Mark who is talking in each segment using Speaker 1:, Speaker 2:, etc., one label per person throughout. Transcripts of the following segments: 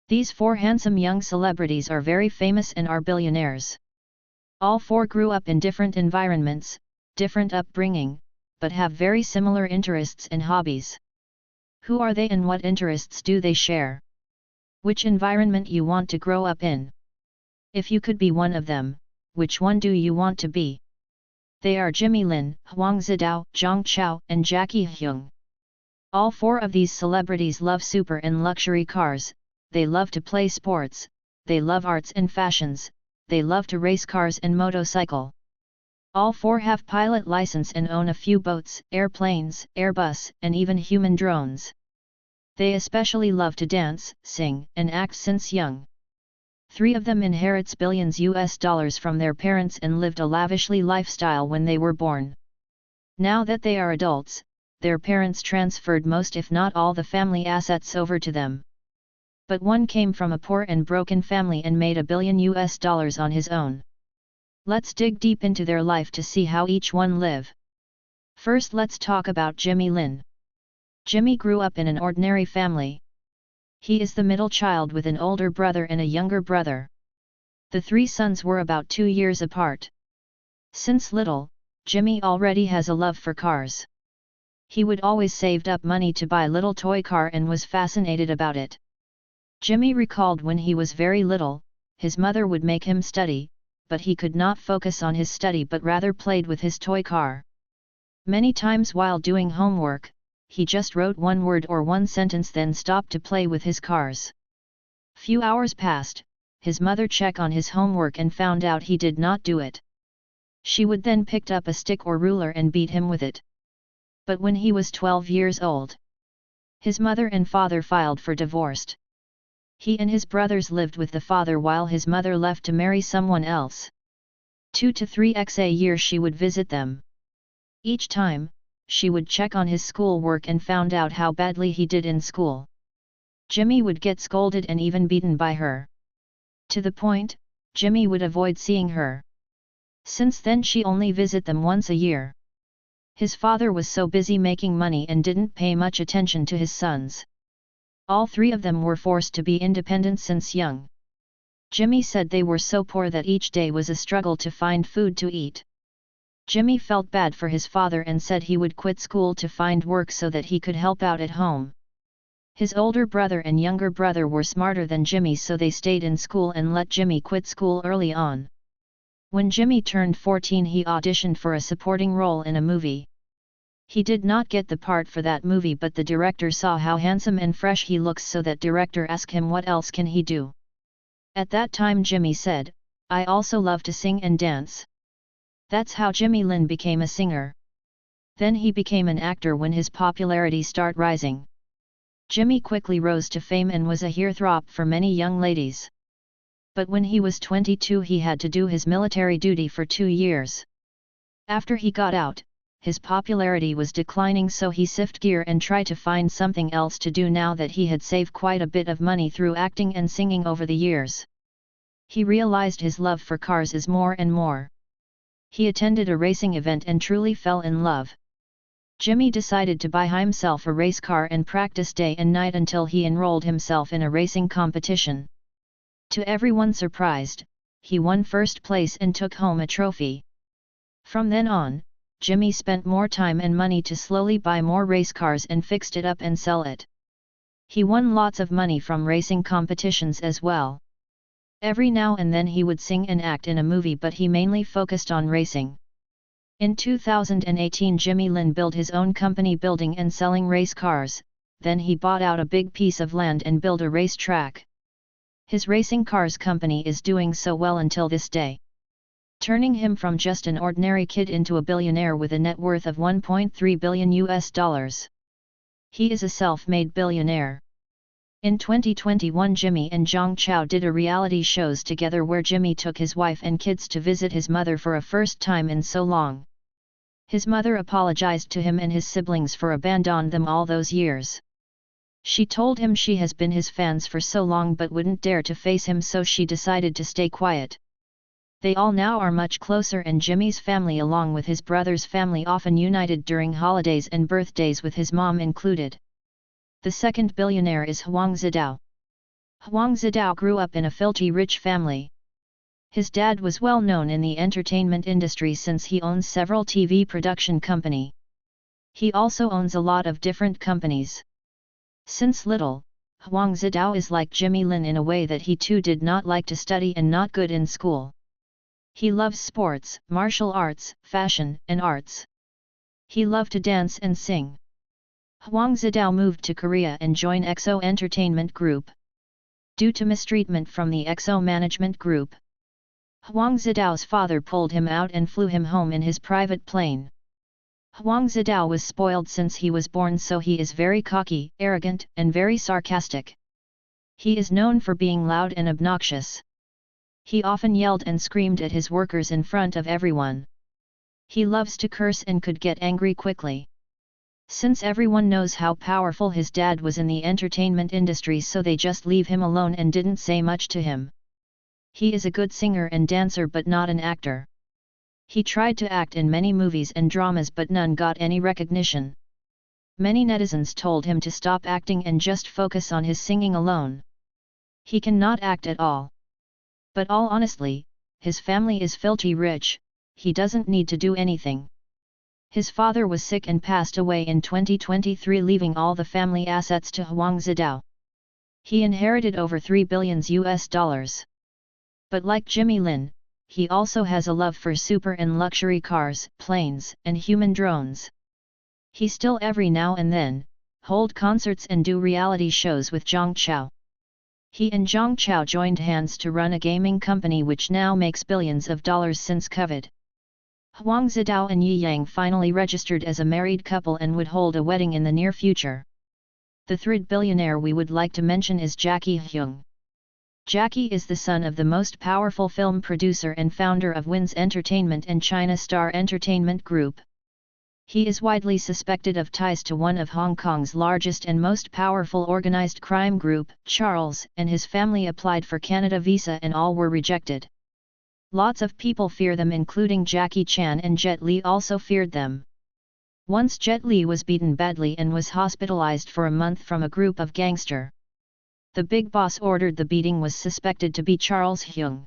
Speaker 1: These four handsome young celebrities are very famous and are billionaires. All four grew up in different environments, different upbringing, but have very similar interests and hobbies. Who are they and what interests do they share? Which environment you want to grow up in? If you could be one of them, which one do you want to be? They are Jimmy Lin, Huang Zidao, Zhang Chao, and Jackie Hyung. All four of these celebrities love super and luxury cars, they love to play sports, they love arts and fashions, they love to race cars and motorcycle. All four have pilot license and own a few boats, airplanes, Airbus, and even human drones. They especially love to dance, sing, and act since young. Three of them inherits billions US dollars from their parents and lived a lavishly lifestyle when they were born. Now that they are adults, their parents transferred most if not all the family assets over to them. But one came from a poor and broken family and made $1 billion US dollars on his own. Let's dig deep into their life to see how each one live. First let's talk about Jimmy Lin. Jimmy grew up in an ordinary family. He is the middle child with an older brother and a younger brother. The three sons were about 2 years apart. Since little, Jimmy already has a love for cars. He would always saved up money to buy a little toy car and was fascinated about it. Jimmy recalled when he was very little, his mother would make him study, but he could not focus on his study but rather played with his toy car. Many times while doing homework, he just wrote one word or one sentence then stopped to play with his cars. Few hours passed, his mother checked on his homework and found out he did not do it. She would then picked up a stick or ruler and beat him with it. But when he was 12 years old, his mother and father filed for divorce. He and his brothers lived with the father while his mother left to marry someone else. 2 to 3 times a year she would visit them. Each time, she would check on his schoolwork and found out how badly he did in school. Jimmy would get scolded and even beaten by her. To the point, Jimmy would avoid seeing her. Since then she only visit them once a year. His father was so busy making money and didn't pay much attention to his sons. All three of them were forced to be independent since young. Jimmy said they were so poor that each day was a struggle to find food to eat. Jimmy felt bad for his father and said he would quit school to find work so that he could help out at home. His older brother and younger brother were smarter than Jimmy, so they stayed in school and let Jimmy quit school early on. When Jimmy turned 14, he auditioned for a supporting role in a movie. He did not get the part for that movie, but the director saw how handsome and fresh he looks, so that director asked him what else can he do. At that time Jimmy said, "I also love to sing and dance." That's how Jimmy Lin became a singer. Then he became an actor when his popularity started rising. Jimmy quickly rose to fame and was a heartthrob for many young ladies. But when he was 22 he had to do his military duty for 2 years. After he got out, his popularity was declining, so he shifted gear and tried to find something else to do now that he had saved quite a bit of money through acting and singing over the years. He realized his love for cars is more and more. He attended a racing event and truly fell in love. Jimmy decided to buy himself a race car and practice day and night until he enrolled himself in a racing competition. To everyone's surprise, he won first place and took home a trophy. From then on, Jimmy spent more time and money to slowly buy more race cars and fixed it up and sell it. He won lots of money from racing competitions as well. Every now and then he would sing and act in a movie, but he mainly focused on racing. In 2018 Jimmy Lin built his own company building and selling race cars, then he bought out a big piece of land and built a race track. His racing cars company is doing so well until this day, turning him from just an ordinary kid into a billionaire with a net worth of $1.3 billion US. He is a self-made billionaire. In 2021 Jimmy and Zhang Chao did a reality shows together where Jimmy took his wife and kids to visit his mother for a first time in so long. His mother apologized to him and his siblings for abandoning them all those years. She told him she has been his fans for so long but wouldn't dare to face him, so she decided to stay quiet. They all now are much closer, and Jimmy's family along with his brother's family often united during holidays and birthdays with his mom included. The second billionaire is Huang Zidao. Huang Zidao grew up in a filthy rich family. His dad was well known in the entertainment industry since he owns several TV production company. He also owns a lot of different companies. Since little, Huang Zidao is like Jimmy Lin in a way that he too did not like to study and not good in school. He loves sports, martial arts, fashion, and arts. He loved to dance and sing. Huang Zidao moved to Korea and joined EXO Entertainment Group. Due to mistreatment from the EXO management group, Huang Zidao's father pulled him out and flew him home in his private plane. Huang Zidao was spoiled since he was born, so he is very cocky, arrogant, and very sarcastic. He is known for being loud and obnoxious. He often yelled and screamed at his workers in front of everyone. He loves to curse and could get angry quickly. Since everyone knows how powerful his dad was in the entertainment industry, so they just leave him alone and didn't say much to him. He is a good singer and dancer but not an actor. He tried to act in many movies and dramas but none got any recognition. Many netizens told him to stop acting and just focus on his singing alone. He cannot act at all. But all honestly, his family is filthy rich, he doesn't need to do anything. His father was sick and passed away in 2023, leaving all the family assets to Huang Zidao. He inherited over $3 billion. But like Jimmy Lin, he also has a love for super and luxury cars, planes, and human drones. He still every now and then, hold concerts and do reality shows with Zhang Chao. He and Zhang Chao joined hands to run a gaming company which now makes billions of dollars since COVID. Huang Zidao and Yi Yang finally registered as a married couple and would hold a wedding in the near future. The third billionaire we would like to mention is Jackie Hyung. Jackie is the son of the most powerful film producer and founder of Wins Entertainment and China Star Entertainment Group. He is widely suspected of ties to one of Hong Kong's largest and most powerful organized crime group, Charles, and his family applied for Canada visa and all were rejected. Lots of people fear them, including Jackie Chan, and Jet Li also feared them. Once Jet Li was beaten badly and was hospitalized for a month from a group of gangster. The big boss ordered the beating was suspected to be Charles Hyung.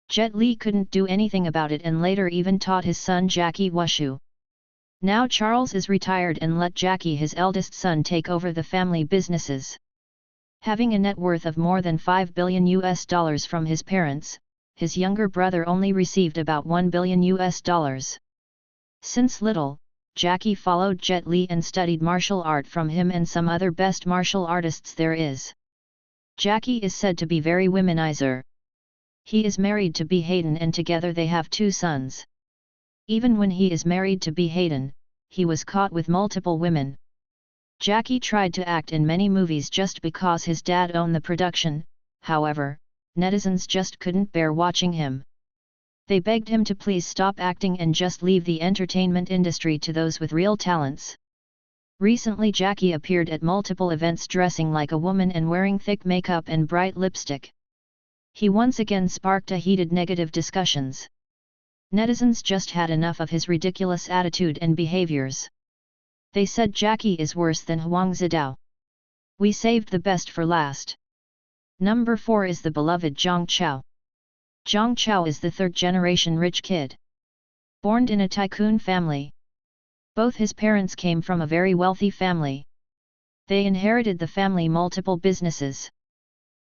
Speaker 1: Jet Li couldn't do anything about it and later even taught his son Jackie wushu. Now Charles is retired and let Jackie, his eldest son, take over the family businesses. Having a net worth of more than $5 billion from his parents, his younger brother only received about $1 billion. Since little, Jackie followed Jet Li and studied martial art from him and some other best martial artists there is. Jackie is said to be very womanizer. He is married to Bi Hayden and together they have 2 sons. Even when he is married to Bi Hayden, he was caught with multiple women. Jackie tried to act in many movies just because his dad owned the production, however, netizens just couldn't bear watching him. They begged him to please stop acting and just leave the entertainment industry to those with real talents. Recently Jackie appeared at multiple events dressing like a woman and wearing thick makeup and bright lipstick. He once again sparked a heated negative discussions. Netizens just had enough of his ridiculous attitude and behaviors. They said Jackie is worse than Huang Zidao. We saved the best for last. Number 4 is the beloved Zhang Chao. Zhang Chao is the third-generation rich kid. Born in a tycoon family. Both his parents came from a very wealthy family. They inherited the family multiple businesses.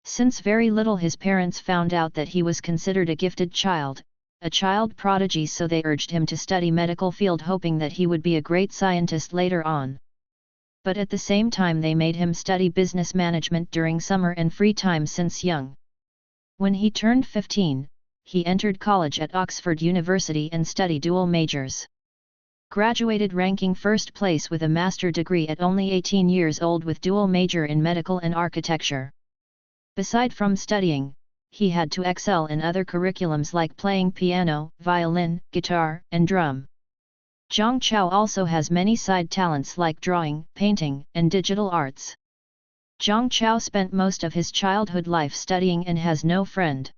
Speaker 1: Since very little his parents found out that he was considered a gifted child, a child prodigy, so they urged him to study medical field hoping that he would be a great scientist later on. But at the same time they made him study business management during summer and free time since young. When he turned 15, he entered college at Oxford University and studied dual majors. Graduated ranking first place with a master degree at only 18 years old with dual major in medical and architecture. Beside from studying, he had to excel in other curriculums like playing piano, violin, guitar, and drum. Zhang Chao also has many side talents like drawing, painting, and digital arts. Zhang Chao spent most of his childhood life studying and has no friend.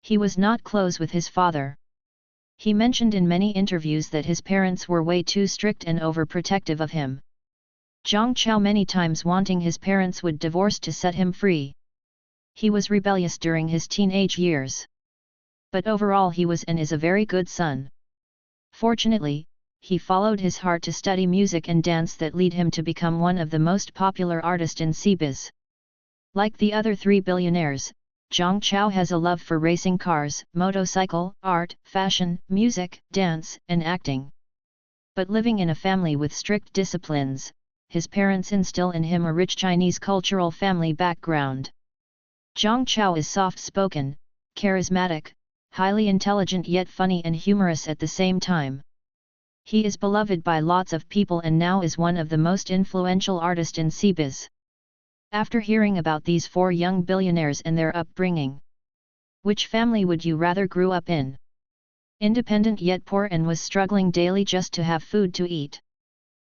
Speaker 1: He was not close with his father. He mentioned in many interviews that his parents were way too strict and overprotective of him. Zhang Chao many times wanting his parents would divorce to set him free. He was rebellious during his teenage years. But overall he was and is a very good son. Fortunately, he followed his heart to study music and dance that lead him to become one of the most popular artists in Cbiz. Like the other three billionaires, Zhang Chao has a love for racing cars, motorcycle, art, fashion, music, dance, and acting. But living in a family with strict disciplines, his parents instill in him a rich Chinese cultural family background. Zhang Chao is soft-spoken, charismatic, highly intelligent yet funny and humorous at the same time. He is beloved by lots of people and now is one of the most influential artists in Cbiz. After hearing about these four young billionaires and their upbringing, which family would you rather grew up in? Independent yet poor and was struggling daily just to have food to eat?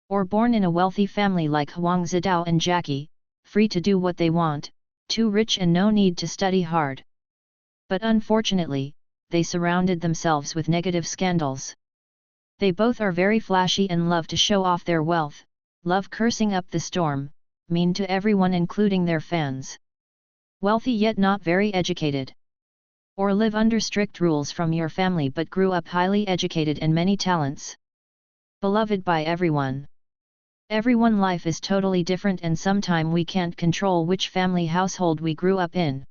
Speaker 1: Or born in a wealthy family like Huang Zidao and Jackie, free to do what they want, too rich and no need to study hard? But unfortunately, they surrounded themselves with negative scandals. They both are very flashy and love to show off their wealth, love cursing up the storm, mean to everyone including their fans. Wealthy yet not very educated. Or live under strict rules from your family but grew up highly educated and many talents. Beloved by everyone. Everyone life is totally different and sometime we can't control which family household we grew up in.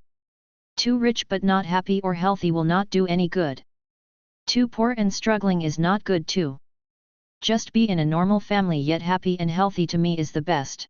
Speaker 1: Too rich but not happy or healthy will not do any good. Too poor and struggling is not good too. Just be in a normal family yet happy and healthy to me is the best.